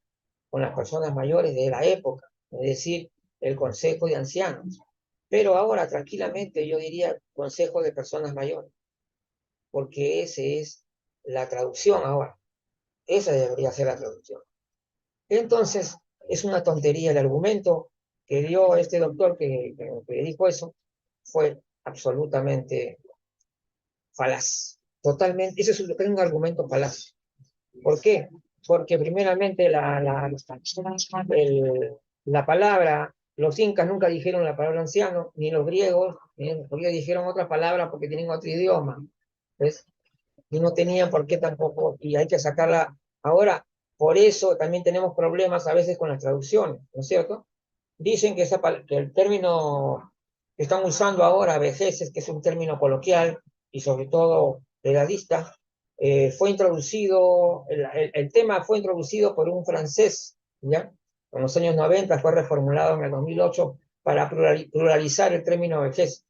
con las personas mayores de la época, es decir, el consejo de ancianos. Pero ahora, tranquilamente, yo diría consejo de personas mayores, porque esa es la traducción ahora. Esa debería ser la traducción. Entonces, es una tontería el argumento que dio este doctor que dijo eso fue absolutamente falaz. Totalmente, ese es un argumento falaz. ¿Por qué? Porque primeramente la palabra, los incas nunca dijeron la palabra anciano, ni los griegos, ni los griegos dijeron otra palabra porque tenían otro idioma, ¿ves? Y no tenían por qué tampoco, y hay que sacarla. Ahora, por eso también tenemos problemas a veces con las traducciones, ¿no es cierto? Dicen que el término que están usando ahora, vejeces, que es un término coloquial y sobre todo edadista, fue introducido, el tema fue introducido por un francés, ¿ya? En los años 90 fue reformulado en el 2008 para pluralizar el término vejez.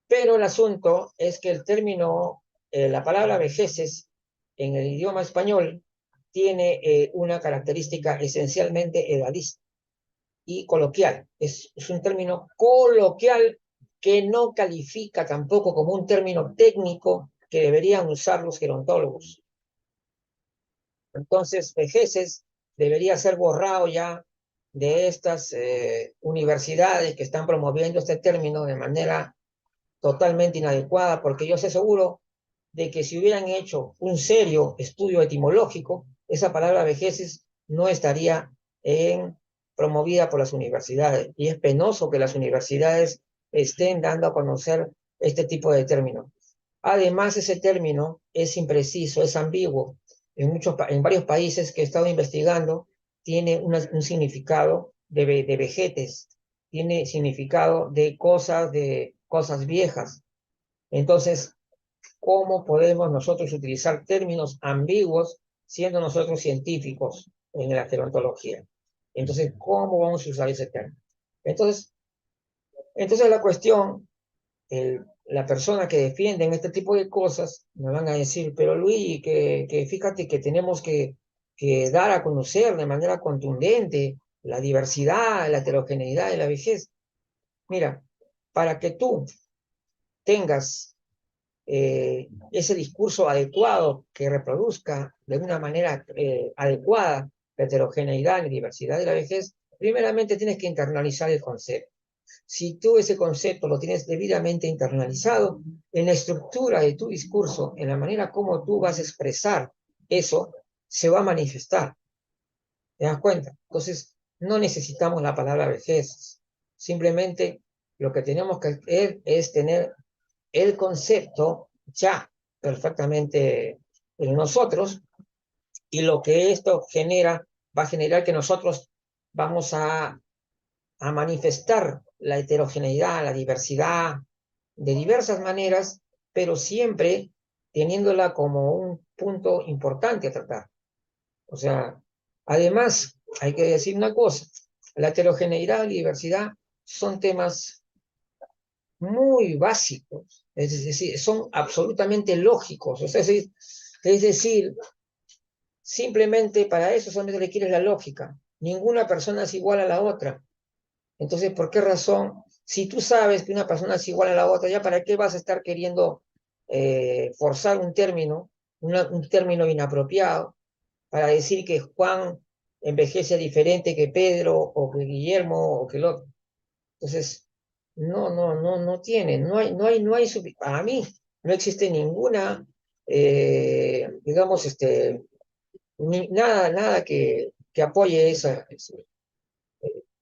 Pero el asunto es que el término, la palabra vejeces en el idioma español tiene una característica esencialmente edadista y coloquial. Es un término coloquial que no califica tampoco como un término técnico que deberían usar los gerontólogos. Entonces, vejeces debería ser borrado ya de estas universidades que están promoviendo este término de manera totalmente inadecuada, porque yo sé seguro de que si hubieran hecho un serio estudio etimológico, esa palabra vejeces no estaría promovida por las universidades. Y es penoso que las universidades estén dando a conocer este tipo de términos. Además, ese término es impreciso, es ambiguo. En varios países que he estado investigando, tiene un significado de vejetes, tiene significado de cosas viejas. Entonces, ¿cómo podemos nosotros utilizar términos ambiguos siendo nosotros científicos en la gerontología? Entonces, ¿cómo vamos a usar ese término? Entonces, la cuestión, la persona que defiende este tipo de cosas me van a decir, pero Luis, que fíjate que tenemos que dar a conocer de manera contundente la diversidad, la heterogeneidad de la vejez. Mira, para que tú tengas ese discurso adecuado que reproduzca de una manera adecuada la heterogeneidad y diversidad de la vejez, primeramente tienes que internalizar el concepto. Si tú ese concepto lo tienes debidamente internalizado, en la estructura de tu discurso, en la manera como tú vas a expresar eso, se va a manifestar. ¿Te das cuenta? Entonces, no necesitamos la palabra vejez. Simplemente lo que tenemos que hacer es tener el concepto ya perfectamente en nosotros, y lo que esto genera, va a generar que nosotros vamos a manifestar la heterogeneidad, la diversidad, de diversas maneras, pero siempre teniéndola como un punto importante a tratar. O sea, además, hay que decir una cosa, la heterogeneidad y la diversidad son temas muy básicos, es decir, son absolutamente lógicos, o sea, es decir, simplemente para eso solamente requiere la lógica. Ninguna persona es igual a la otra. Entonces, ¿por qué razón? Si tú sabes que una persona es igual a la otra, ¿ya para qué vas a estar queriendo forzar un término inapropiado para decir que Juan envejece diferente que Pedro o que Guillermo o que el otro? Entonces, no tiene, para mí no existe ninguna, digamos, nada que apoye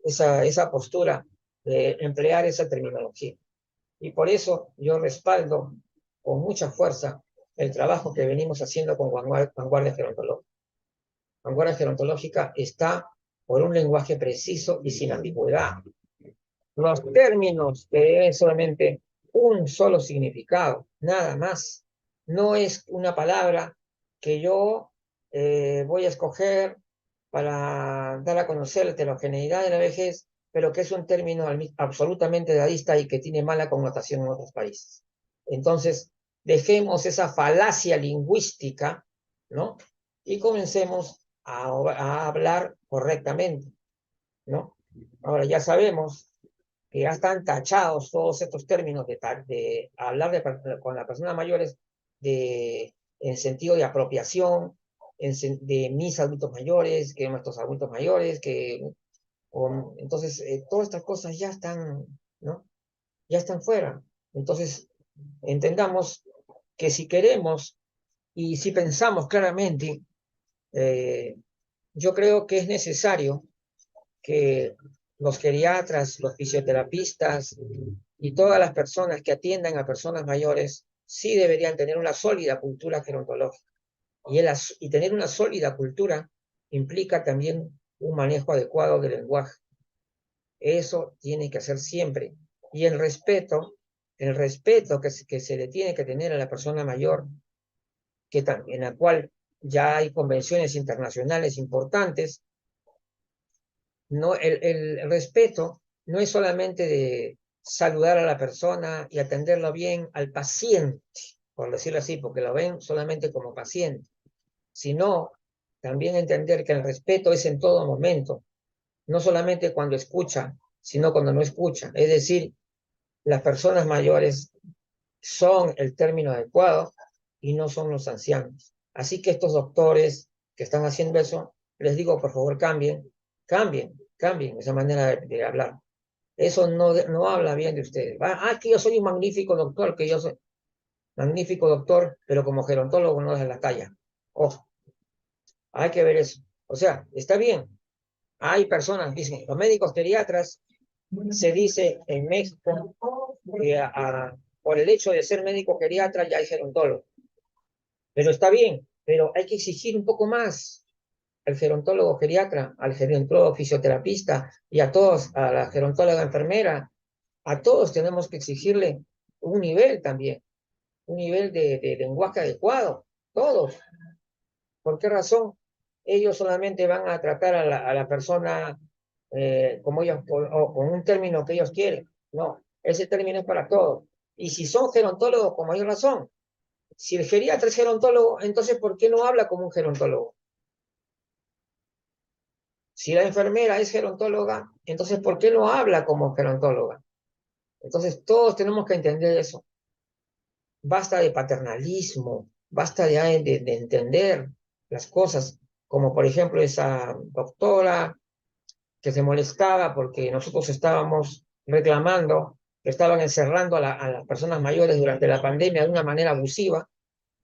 esa postura de emplear esa terminología. Y por eso yo respaldo con mucha fuerza el trabajo que venimos haciendo con Vanguardia Gerontológica. Vanguardia Gerontológica está por un lenguaje preciso y sin ambigüedad. Los términos que tienen solamente un solo significado, nada más. No es una palabra que yo voy a escoger para dar a conocer la heterogeneidad de la vejez, pero que es un término absolutamente dadista y que tiene mala connotación en otros países. Entonces, dejemos esa falacia lingüística, ¿no? Y comencemos a hablar correctamente, ¿no? Ahora ya sabemos que ya están tachados todos estos términos de hablar con las personas mayores en sentido de apropiación, de mis adultos mayores, que nuestros adultos mayores, que Entonces, todas estas cosas ya están, ¿no? Ya están fuera. Entonces, entendamos que si queremos y si pensamos claramente, eh, yo creo que es necesario que los geriatras, los fisioterapistas y todas las personas que atiendan a personas mayores sí deberían tener una sólida cultura gerontológica. Y tener una sólida cultura implica también un manejo adecuado del lenguaje. Eso tiene que hacer siempre. Y el respeto que se le tiene que tener a la persona mayor, en la cual ya hay convenciones internacionales importantes. No, el respeto no es solamente de saludar a la persona y atenderlo bien al paciente, por decirlo así, porque lo ven solamente como paciente, sino también entender que el respeto es en todo momento, no solamente cuando escucha, sino cuando no escucha. Es decir, las personas mayores son el término adecuado y no son los ancianos. Así que estos doctores que están haciendo eso, les digo, por favor, cambien esa manera de hablar. Eso no habla bien de ustedes. Que yo soy un magnífico doctor, que yo soy magnífico doctor, pero como gerontólogo no es la talla. Ojo, hay que ver eso. O sea, está bien. Hay personas, dicen, los médicos geriatras, se dice en México que por el hecho de ser médico geriatra ya hay gerontólogo. Pero está bien, pero hay que exigir un poco más al gerontólogo geriatra, al gerontólogo fisioterapista y a todos, a la gerontóloga enfermera, a todos tenemos que exigirle un nivel también, un nivel de lenguaje adecuado, todos. ¿Por qué razón? Ellos solamente van a tratar a la persona como ellos, o con un término que ellos quieren. No, ese término es para todos. Y si son gerontólogos, como hay razón. Si el geriatra es gerontólogo, entonces ¿por qué no habla como un gerontólogo? Si la enfermera es gerontóloga, entonces ¿por qué no habla como gerontóloga? Entonces todos tenemos que entender eso. Basta de paternalismo, basta de entender las cosas, como por ejemplo esa doctora que se molestaba porque nosotros estábamos reclamando que estaban encerrando a las personas mayores durante la pandemia de una manera abusiva.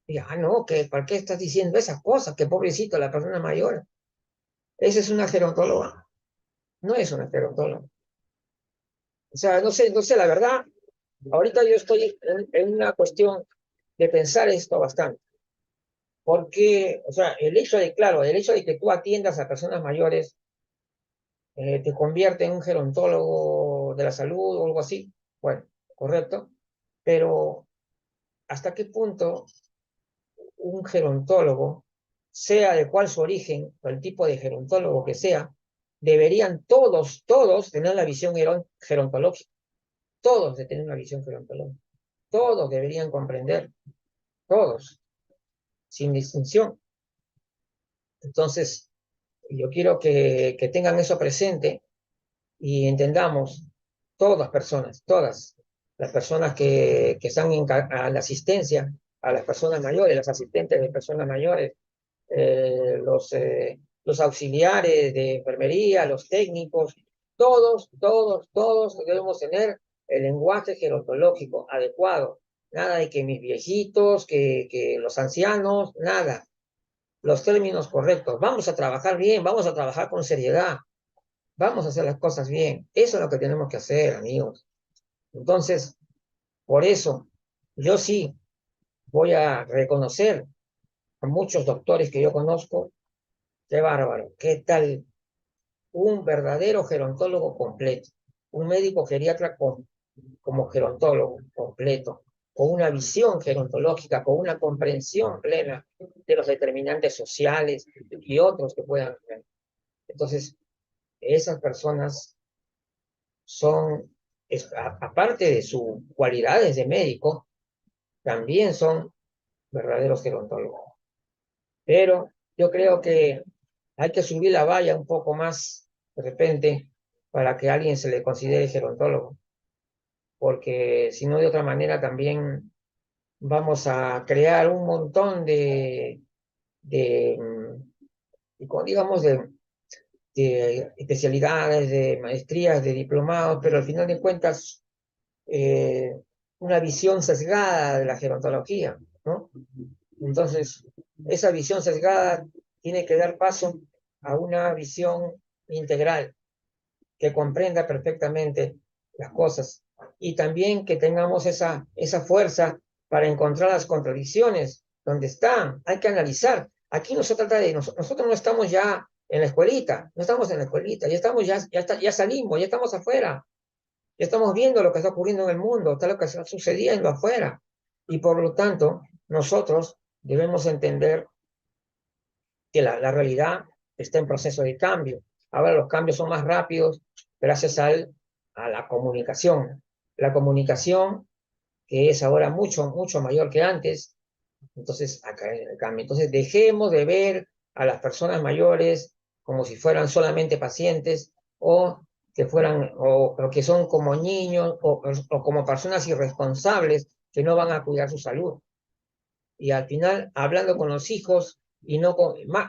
Y, no, ¿para qué estás diciendo esas cosas? Que pobrecito la persona mayor. Esa es una gerontóloga, no es una gerontóloga. O sea, no sé, la verdad, ahorita yo estoy en una cuestión de pensar esto bastante. Porque, o sea, el hecho de que tú atiendas a personas mayores te convierte en un gerontólogo de la salud o algo así. Bueno, correcto. Pero, ¿hasta qué punto un gerontólogo, sea de cuál su origen o el tipo de gerontólogo que sea, deberían todos tener la visión gerontológica? Todos de tener una visión gerontológica. Todos deberían comprender, todos, sin distinción. Entonces, yo quiero que tengan eso presente y entendamos, todas las personas que están a la asistencia, a las personas mayores, las asistentes de personas mayores, los auxiliares de enfermería, los técnicos, todos debemos tener el lenguaje gerontológico adecuado. Nada de que mis viejitos, que los ancianos, nada. Los términos correctos. Vamos a trabajar bien, vamos a trabajar con seriedad, vamos a hacer las cosas bien. Eso es lo que tenemos que hacer, amigos. Entonces, por eso, yo sí voy a reconocer a muchos doctores que yo conozco. Qué bárbaro, qué tal un verdadero gerontólogo completo, un médico geriatra como gerontólogo completo, con una visión gerontológica, con una comprensión plena de los determinantes sociales y otros que puedan haber. Entonces, esas personas son, aparte de sus cualidades de médico, también son verdaderos gerontólogos. Pero yo creo que hay que subir la valla un poco más de repente para que a alguien se le considere gerontólogo, porque si no de otra manera también vamos a crear un montón de digamos, de especialidades, de maestrías, de diplomados, pero al final de cuentas, una visión sesgada de la gerontología, ¿no? Entonces, esa visión sesgada tiene que dar paso a una visión integral que comprenda perfectamente las cosas y también que tengamos esa fuerza para encontrar las contradicciones donde están. Hay que analizar. Aquí no se trata de nosotros no estamos ya en la escuelita, no estamos en la escuelita, ya estamos ya salimos, ya estamos afuera, ya estamos viendo lo que está ocurriendo en el mundo, está lo que está sucediendo afuera y por lo tanto nosotros debemos entender que la realidad está en proceso de cambio. Ahora los cambios son más rápidos gracias a la comunicación. La comunicación, que es ahora mucho, mucho mayor que antes, entonces acá hay el cambio. Entonces dejemos de ver a las personas mayores como si fueran solamente pacientes o que fueran o que son como niños o como personas irresponsables que no van a cuidar su salud y al final hablando con los hijos y no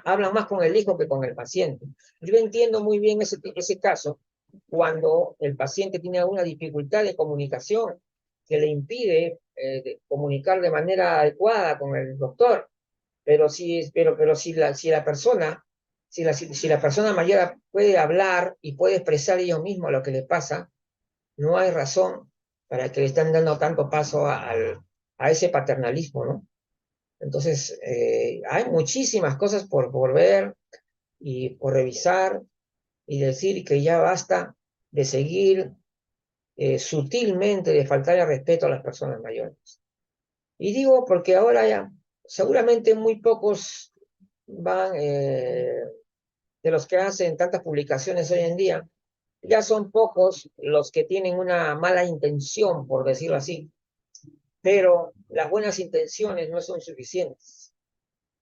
hablan más con el hijo que con el paciente. Yo entiendo muy bien ese caso cuando el paciente tiene alguna dificultad de comunicación que le impide comunicar de manera adecuada con el doctor, pero si la persona, si la persona mayor puede hablar y puede expresar ellos mismos lo que le pasa, no hay razón para que le estén dando tanto paso a ese paternalismo, ¿no? Entonces, hay muchísimas cosas por ver y por revisar y decir que ya basta de seguir sutilmente de faltar el respeto a las personas mayores. Y digo porque ahora ya seguramente muy pocos van, de los que hacen tantas publicaciones hoy en día, ya son pocos los que tienen una mala intención, por decirlo así, pero las buenas intenciones no son suficientes.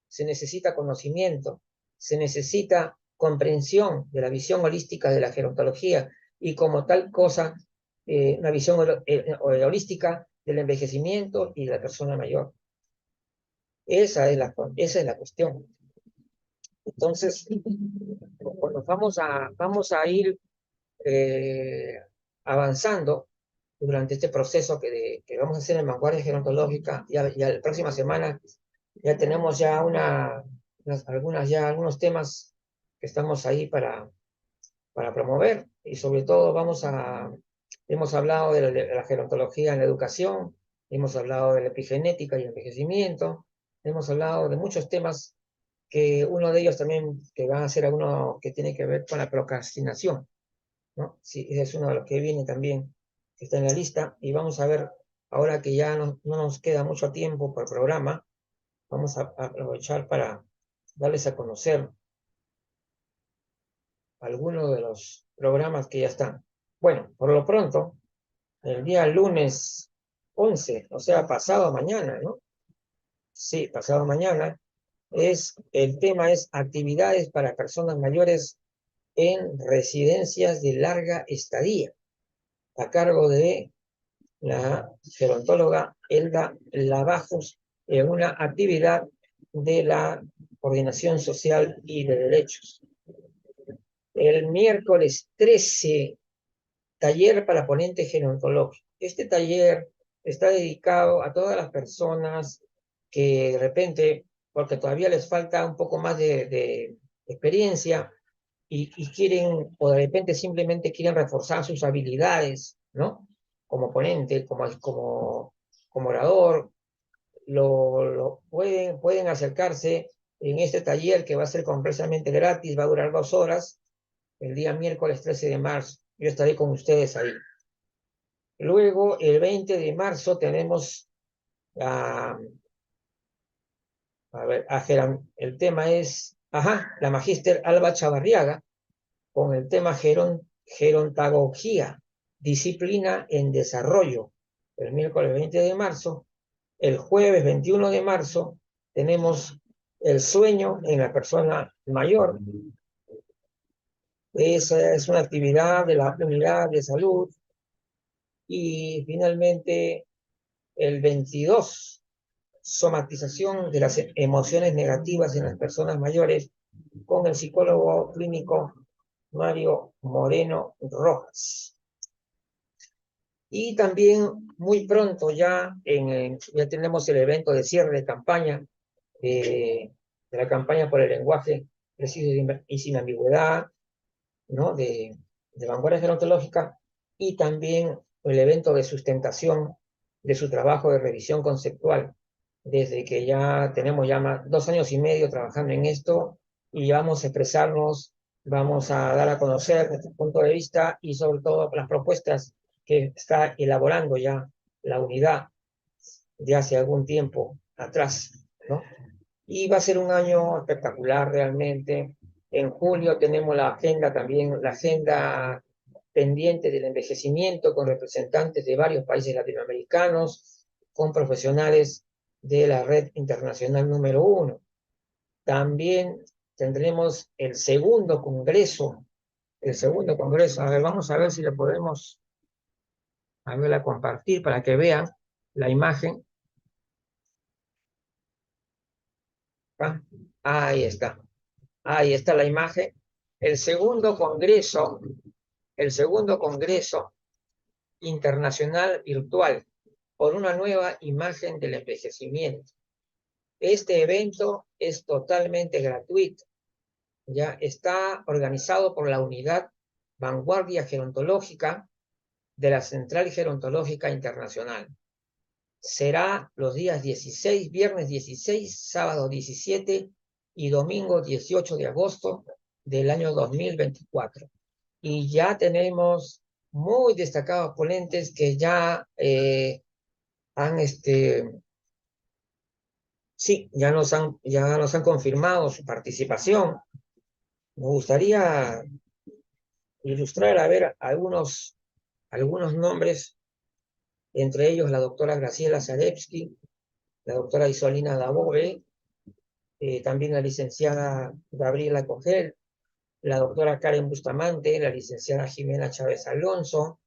Se necesita conocimiento, se necesita comprensión de la visión holística de la gerontología y como tal cosa, una visión holística del envejecimiento y de la persona mayor. Esa es la cuestión. Entonces, bueno, vamos a ir avanzando durante este proceso que vamos a hacer en Vanguardia Gerontológica. Ya la próxima semana ya tenemos ya algunos temas que estamos ahí para promover y sobre todo hemos hablado de la gerontología en la educación, hemos hablado de la epigenética y el envejecimiento, hemos hablado de muchos temas que uno de ellos también que va a ser alguno que tiene que ver con la procrastinación, ¿no? Sí, ese es uno de los que viene también, que está en la lista y vamos a ver ahora que ya no nos queda mucho tiempo por programa, vamos a aprovechar para darles a conocer algunos de los programas que ya están. Bueno, por lo pronto, el día lunes 11, o sea, pasado mañana, ¿no? Sí, pasado mañana, el tema es actividades para personas mayores en residencias de larga estadía, a cargo de la gerontóloga Elda Lavajos, en una actividad de la Coordinación Social y de Derechos. El miércoles 13, taller para ponentes gerontológicos. Este taller está dedicado a todas las personas que de repente, porque todavía les falta un poco más de experiencia y quieren, o de repente simplemente quieren reforzar sus habilidades, ¿no? Como ponente, como orador, pueden acercarse en este taller que va a ser completamente gratis, va a durar 2 horas, el día miércoles 13 de marzo. Yo estaré con ustedes ahí. Luego, el 20 de marzo tenemos a ver, el tema es, la magíster Alba Chavarriaga, con el tema gerontagogía, disciplina en desarrollo, el miércoles 20 de marzo. El jueves 21 de marzo tenemos el sueño en la persona mayor. Esa es una actividad de la unidad de salud. Y finalmente, el 22, somatización de las emociones negativas en las personas mayores con el psicólogo clínico Mario Moreno Rojas. Y también muy pronto ya, ya tenemos el evento de cierre de campaña, de la campaña por el lenguaje preciso y sin ambigüedad, ¿no? de Vanguardia Gerontológica, y también el evento de sustentación de su trabajo de revisión conceptual, desde que ya tenemos ya más 2 años y medio trabajando en esto, y vamos a expresarnos, vamos a dar a conocer nuestro punto de vista y sobre todo las propuestas que está elaborando ya la unidad de hace algún tiempo atrás, ¿no? Y va a ser un año espectacular realmente. En julio tenemos la agenda también, la agenda pendiente del envejecimiento con representantes de varios países latinoamericanos, con profesionales de la red internacional número 1. También tendremos el segundo congreso. A ver, vamos a ver si le podemos a compartir para que vean la imagen. ¿Ah? Ahí está. Ahí está la imagen. El segundo congreso, el segundo congreso internacional virtual por una nueva imagen del envejecimiento. Este evento es totalmente gratuito. Ya está organizado por la Unidad Vanguardia Gerontológica de la Central Gerontológica Internacional. Será los días 16, viernes 16, sábado 17 y domingo 18 de agosto del año 2024. Y ya tenemos muy destacados ponentes que ya han, sí, ya nos han confirmado su participación. Me gustaría ilustrar, a ver, algunos nombres, entre ellos la doctora Graciela Zarevsky, la doctora Isolina Dabove, también la licenciada Gabriela Cogel, la doctora Karen Bustamante, la licenciada Jimena Chávez Alonso.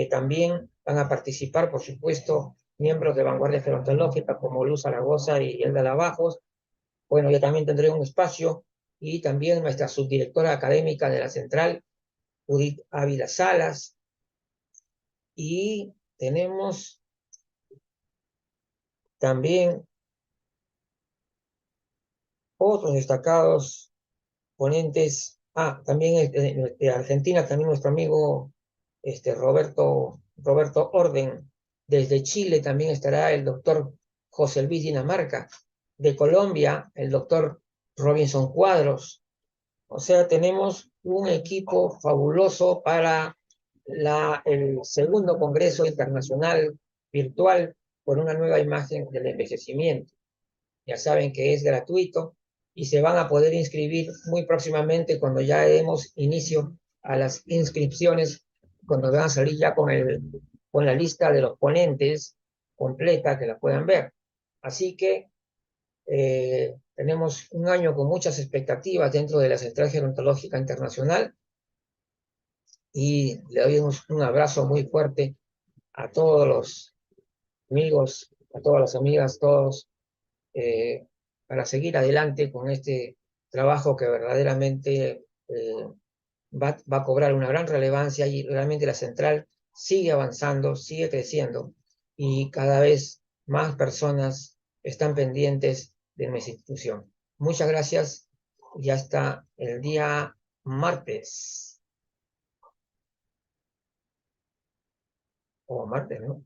También van a participar, por supuesto, miembros de Vanguardia Gerontológica como Luz Zaragoza y Elda Lavajos. Bueno, yo también tendré un espacio, y también nuestra subdirectora académica de la Central, Judith Ávila Salas. Y tenemos también otros destacados ponentes. También de Argentina, también nuestro amigo Roberto Orden. Desde Chile también estará el doctor José Luis Dinamarca. De Colombia, el doctor Robinson Cuadros. O sea, tenemos un equipo fabuloso para el segundo Congreso Internacional Virtual por una nueva imagen del envejecimiento. Ya saben que es gratuito y se van a poder inscribir muy próximamente cuando ya demos inicio a las inscripciones, cuando van a salir ya con la lista de los ponentes completa, que la puedan ver. Así que tenemos un año con muchas expectativas dentro de la Central Gerontológica Internacional, y le doy un abrazo muy fuerte a todos los amigos, a todas las amigas, todos, para seguir adelante con este trabajo que verdaderamente va a cobrar una gran relevancia, y realmente la central sigue avanzando, sigue creciendo, y cada vez más personas están pendientes de nuestra institución. Muchas gracias. Ya está el día martes. O martes, ¿no?